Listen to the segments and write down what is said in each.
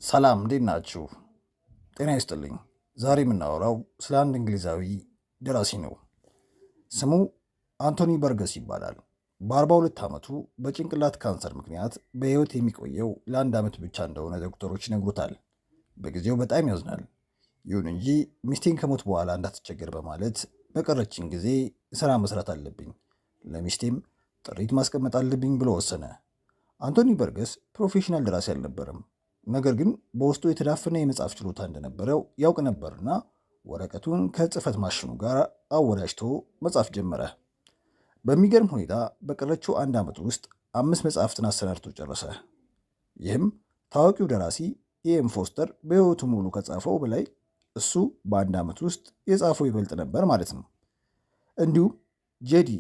ሰላም እንዴት ናችሁ? ጤና ይስጥልኝ። ዛሬ የምናወራው ስለ አንድ እንግሊዛዊ ደራሲ ነው። ስሙ አንቶኒ በርገስ ይባላል። በ42 ዓመቱ በጭንቅላት ካንሰር ምክንያት በሕይወት የሚቆየው ለ1 ዓመት ብቻ እንደሆነ ዶክተሮች ይነግሩታል። በጊዜው በጣም ያዝናል። ይሁን እንጂ ሚስቴን ከሞት በኋላ እንዳትቸገር በማለት በቀረችኝ ጊዜ ሥራ መስራት አለብኝ፣ ለሚስቴም ጥሪት ማስቀመጥ አለብኝ ብሎ ወሰነ። አንቶኒ በርገስ ፕሮፌሽናል ደራሲ አልነበረም። ነገር ግን በውስጡ የተዳፈነ የመጻፍ ችሎታ እንደነበረው ያውቅ ነበርና ወረቀቱን ከጽህፈት ማሽኑ ጋር አወዳጅቶ መጻፍ ጀመረ። በሚገርም ሁኔታ በቀረችው 1 ዓመት ውስጥ 5 መጽሐፍትን አሰናድቶ ጨረሰ። ይህም ታዋቂው ደራሲ ኢኤም ፎስተር በሕይወቱ ሙሉ ከጻፈው በላይ እሱ በ1 ዓመት ውስጥ የጻፈው ይበልጥ ነበር ማለት ነው። እንዲሁም ጄዲ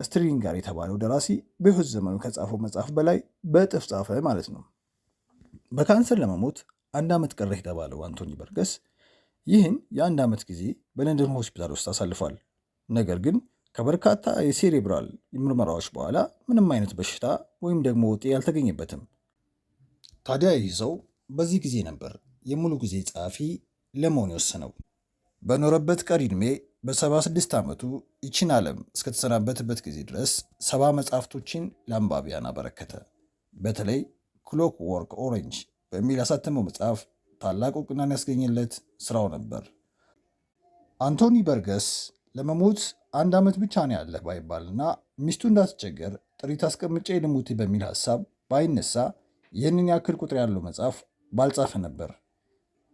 ስትሪንጋር የተባለው ደራሲ በሕይወት ዘመኑ ከጻፈው መጽሐፍ በላይ በእጥፍ ጻፈ ማለት ነው። በካንሰር ለመሞት 1 ዓመት ቀረ የተባለው አንቶኒ በርገስ ይህን የ1 ዓመት ጊዜ በለንደን ሆስፒታል ውስጥ አሳልፏል። ነገር ግን ከበርካታ የሴሬብራል ምርመራዎች በኋላ ምንም አይነት በሽታ ወይም ደግሞ ውጤ አልተገኘበትም። ታዲያ ይህ ሰው በዚህ ጊዜ ነበር የሙሉ ጊዜ ጸሐፊ ለመሆን የወሰነው። በኖረበት ቀሪ ዕድሜ በ76 ዓመቱ ይችን ዓለም እስከተሰናበትበት ጊዜ ድረስ 70 መጽሐፍቶችን ለአንባቢያን አበረከተ። በተለይ ክሎክ ወርክ ኦሬንጅ በሚል ያሳተመው መጽሐፍ ታላቅ እውቅናን ያስገኘለት ስራው ነበር። አንቶኒ በርገስ ለመሞት 1 ዓመት ብቻ ነው ያለህ ባይባልና ሚስቱ እንዳትቸገር ጥሪት አስቀምጬ ልሙት በሚል ሐሳብ ባይነሳ ይህንን ያክል ቁጥር ያለው መጽሐፍ ባልጻፈ ነበር።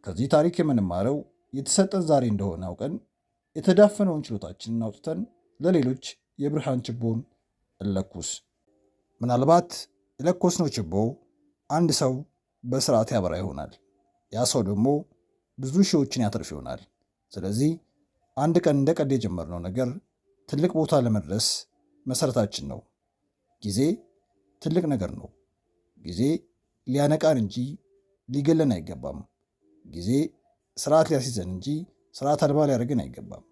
ከዚህ ታሪክ የምንማረው የተሰጠን ዛሬ እንደሆነ አውቀን የተዳፈነውን ችሎታችንን አውጥተን ለሌሎች የብርሃን ችቦን እንለኩስ። ምናልባት የለኮስነው ችቦ አንድ ሰው በስርዓት ያበራ ይሆናል። ያ ሰው ደግሞ ብዙ ሺዎችን ያተርፍ ይሆናል። ስለዚህ አንድ ቀን እንደ ቀልድ የጀመርነው ነገር ትልቅ ቦታ ለመድረስ መሰረታችን ነው። ጊዜ ትልቅ ነገር ነው። ጊዜ ሊያነቃን እንጂ ሊገለን አይገባም። ጊዜ ስርዓት ሊያስይዘን እንጂ ስርዓት አልባ ሊያደርገን አይገባም።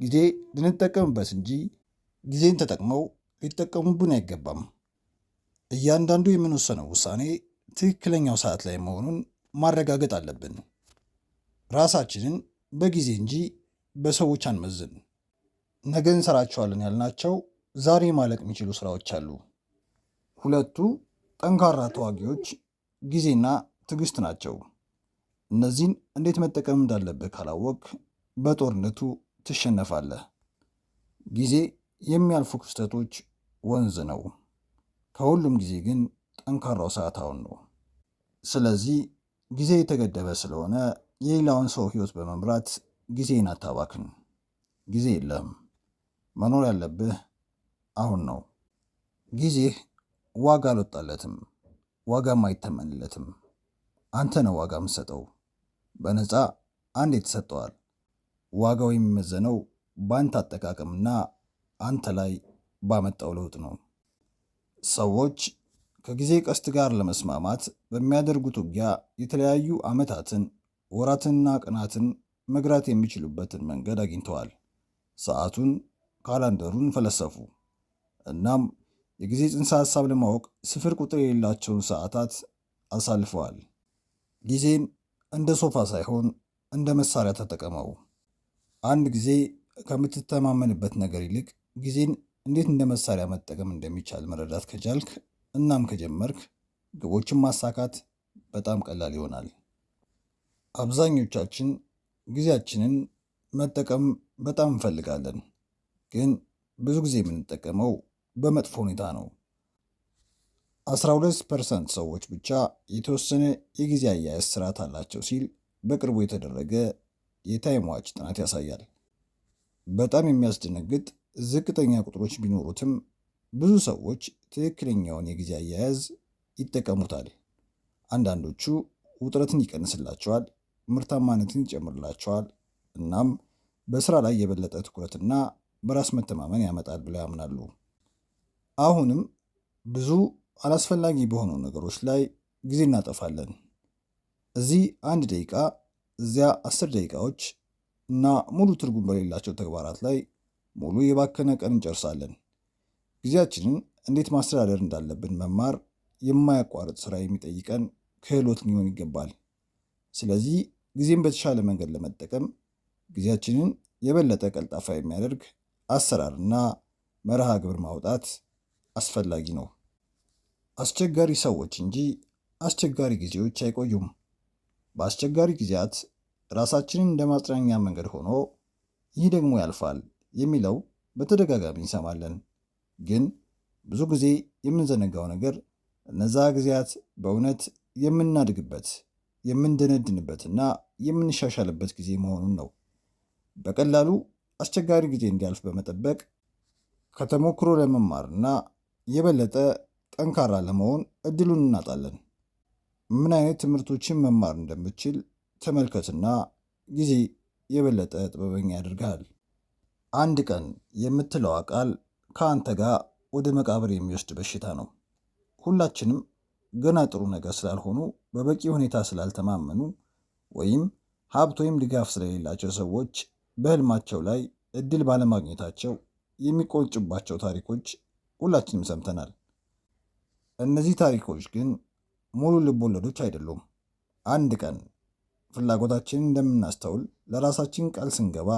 ጊዜ ልንጠቀምበት እንጂ ጊዜን ተጠቅመው ሊጠቀሙብን አይገባም። እያንዳንዱ የምንወሰነው ውሳኔ ትክክለኛው ሰዓት ላይ መሆኑን ማረጋገጥ አለብን። ራሳችንን በጊዜ እንጂ በሰዎች አንመዝን። ነገ እንሰራቸዋለን ያልናቸው ዛሬ ማለቅ የሚችሉ ስራዎች አሉ። ሁለቱ ጠንካራ ተዋጊዎች ጊዜና ትዕግስት ናቸው። እነዚህን እንዴት መጠቀም እንዳለብህ ካላወቅ በጦርነቱ ትሸነፋለህ። ጊዜ የሚያልፉ ክስተቶች ወንዝ ነው። ከሁሉም ጊዜ ግን ጠንካራው ሰዓት አሁን ነው። ስለዚህ ጊዜ የተገደበ ስለሆነ የሌላውን ሰው ህይወት በመምራት ጊዜን አታባክን። ጊዜ የለህም። መኖር ያለብህ አሁን ነው። ጊዜህ ዋጋ አልወጣለትም፣ ዋጋም አይተመንለትም። አንተ ነው ዋጋ የምትሰጠው። በነፃ አንዴ ተሰጥተዋል። ዋጋው የሚመዘነው በአንተ አጠቃቀምና አንተ ላይ ባመጣው ለውጥ ነው። ሰዎች ከጊዜ ቀስት ጋር ለመስማማት በሚያደርጉት ውጊያ የተለያዩ ዓመታትን፣ ወራትንና ቀናትን መግራት የሚችሉበትን መንገድ አግኝተዋል። ሰዓቱን፣ ካላንደሩን ፈለሰፉ። እናም የጊዜ ጽንሰ ሐሳብ ለማወቅ ስፍር ቁጥር የሌላቸውን ሰዓታት አሳልፈዋል። ጊዜን እንደ ሶፋ ሳይሆን እንደ መሳሪያ ተጠቀመው። አንድ ጊዜ ከምትተማመንበት ነገር ይልቅ ጊዜን እንዴት እንደ መሳሪያ መጠቀም እንደሚቻል መረዳት ከቻልክ እናም ከጀመርክ ግቦችን ማሳካት በጣም ቀላል ይሆናል። አብዛኞቻችን ጊዜያችንን መጠቀም በጣም እንፈልጋለን፣ ግን ብዙ ጊዜ የምንጠቀመው በመጥፎ ሁኔታ ነው። 12% ሰዎች ብቻ የተወሰነ የጊዜ አያያዝ ስርዓት አላቸው ሲል በቅርቡ የተደረገ የታይም ዋች ጥናት ያሳያል። በጣም የሚያስደነግጥ ዝቅተኛ ቁጥሮች ቢኖሩትም ብዙ ሰዎች ትክክለኛውን የጊዜ አያያዝ ይጠቀሙታል። አንዳንዶቹ ውጥረትን ይቀንስላቸዋል፣ ምርታማነትን ይጨምርላቸዋል፣ እናም በስራ ላይ የበለጠ ትኩረትና በራስ መተማመን ያመጣል ብለው ያምናሉ። አሁንም ብዙ አላስፈላጊ በሆኑ ነገሮች ላይ ጊዜ እናጠፋለን። እዚህ 1 ደቂቃ፣ እዚያ 10 ደቂቃዎች እና ሙሉ ትርጉም በሌላቸው ተግባራት ላይ ሙሉ የባከነ ቀን እንጨርሳለን። ጊዜያችንን እንዴት ማስተዳደር እንዳለብን መማር የማያቋርጥ ስራ የሚጠይቀን ክህሎት ሊሆን ይገባል። ስለዚህ ጊዜን በተሻለ መንገድ ለመጠቀም ጊዜያችንን የበለጠ ቀልጣፋ የሚያደርግ አሰራርና መርሃ ግብር ማውጣት አስፈላጊ ነው። አስቸጋሪ ሰዎች እንጂ አስቸጋሪ ጊዜዎች አይቆዩም። በአስቸጋሪ ጊዜያት ራሳችንን እንደ ማጽናኛ መንገድ ሆኖ ይህ ደግሞ ያልፋል የሚለው በተደጋጋሚ እንሰማለን። ግን ብዙ ጊዜ የምንዘነጋው ነገር እነዛ ጊዜያት በእውነት የምናድግበት፣ የምንደነድንበትና የምንሻሻልበት ጊዜ መሆኑን ነው። በቀላሉ አስቸጋሪ ጊዜ እንዲያልፍ በመጠበቅ ከተሞክሮ ለመማርና የበለጠ ጠንካራ ለመሆን እድሉን እናጣለን። ምን አይነት ትምህርቶችን መማር እንደምችል ተመልከትና ጊዜ የበለጠ ጥበበኛ ያደርግሃል። አንድ ቀን የምትለዋ ቃል ከአንተ ጋር ወደ መቃብር የሚወስድ በሽታ ነው። ሁላችንም ገና ጥሩ ነገር ስላልሆኑ፣ በበቂ ሁኔታ ስላልተማመኑ ወይም ሀብት ወይም ድጋፍ ስለሌላቸው ሰዎች በህልማቸው ላይ እድል ባለማግኘታቸው የሚቆጭባቸው ታሪኮች ሁላችንም ሰምተናል። እነዚህ ታሪኮች ግን ሙሉ ልብ ወለዶች አይደሉም። አንድ ቀን ፍላጎታችንን እንደምናስተውል ለራሳችን ቃል ስንገባ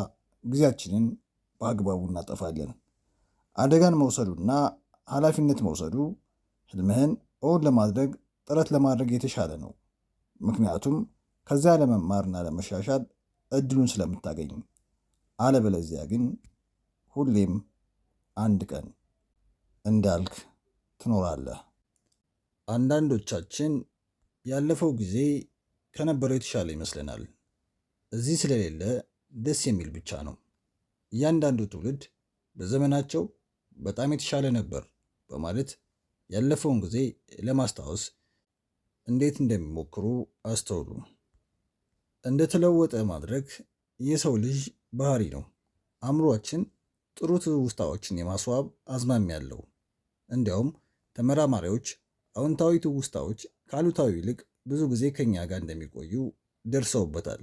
ጊዜያችንን በአግባቡ እናጠፋለን። አደጋን መውሰዱና ኃላፊነት መውሰዱ ህልምህን እውን ለማድረግ ጥረት ለማድረግ የተሻለ ነው። ምክንያቱም ከዚያ ለመማርና ለመሻሻል እድሉን ስለምታገኝ። አለበለዚያ ግን ሁሌም አንድ ቀን እንዳልክ ትኖራለህ። አንዳንዶቻችን ያለፈው ጊዜ ከነበረው የተሻለ ይመስለናል። እዚህ ስለሌለ ደስ የሚል ብቻ ነው። እያንዳንዱ ትውልድ በዘመናቸው በጣም የተሻለ ነበር በማለት ያለፈውን ጊዜ ለማስታወስ እንዴት እንደሚሞክሩ አስተውሉ። እንደተለወጠ ማድረግ የሰው ልጅ ባህሪ ነው። አእምሯችን ጥሩ ትውስታዎችን የማስዋብ አዝማሚያ አለው። እንዲያውም ተመራማሪዎች አዎንታዊ ትውስታዎች ከአሉታዊ ይልቅ ብዙ ጊዜ ከኛ ጋር እንደሚቆዩ ደርሰውበታል።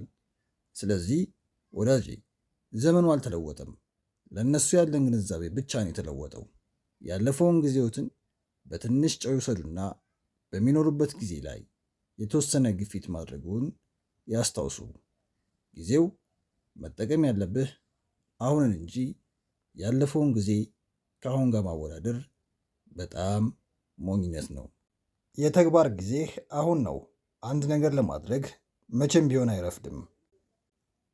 ስለዚህ ወዳጄ ዘመኑ አልተለወጠም። ለእነሱ ያለን ግንዛቤ ብቻ ነው የተለወጠው። ያለፈውን ጊዜዎትን በትንሽ ጨው ይውሰዱና በሚኖሩበት ጊዜ ላይ የተወሰነ ግፊት ማድረጉን ያስታውሱ። ጊዜው መጠቀም ያለብህ አሁንን እንጂ ያለፈውን ጊዜ ከአሁን ጋር ማወዳደር በጣም ሞኝነት ነው። የተግባር ጊዜህ አሁን ነው። አንድ ነገር ለማድረግ መቼም ቢሆን አይረፍድም።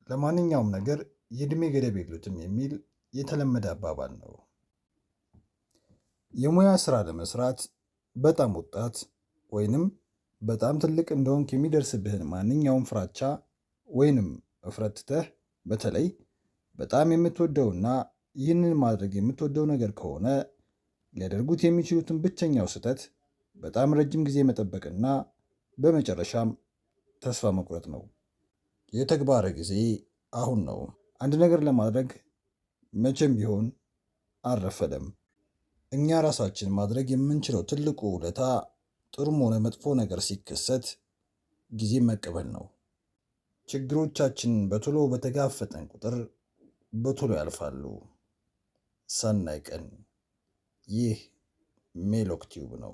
ለማንኛውም ነገር የዕድሜ ገደብ የሉትም የሚል የተለመደ አባባል ነው። የሙያ ስራ ለመስራት በጣም ወጣት ወይንም በጣም ትልቅ እንደሆንክ የሚደርስብህን ማንኛውም ፍራቻ ወይንም እፍረት ትተህ በተለይ በጣም የምትወደውና ይህንን ማድረግ የምትወደው ነገር ከሆነ ሊያደርጉት የሚችሉትን ብቸኛው ስህተት በጣም ረጅም ጊዜ መጠበቅና በመጨረሻም ተስፋ መቁረጥ ነው። የተግባር ጊዜ አሁን ነው። አንድ ነገር ለማድረግ መቼም ቢሆን አልረፈደም። እኛ ራሳችን ማድረግ የምንችለው ትልቁ ውለታ ጥሩም ሆነ መጥፎ ነገር ሲከሰት ጊዜ መቀበል ነው። ችግሮቻችንን በቶሎ በተጋፈጠን ቁጥር በቶሎ ያልፋሉ። ሰናይ ቀን። ይህ ሜሎክ ቲዩብ ነው።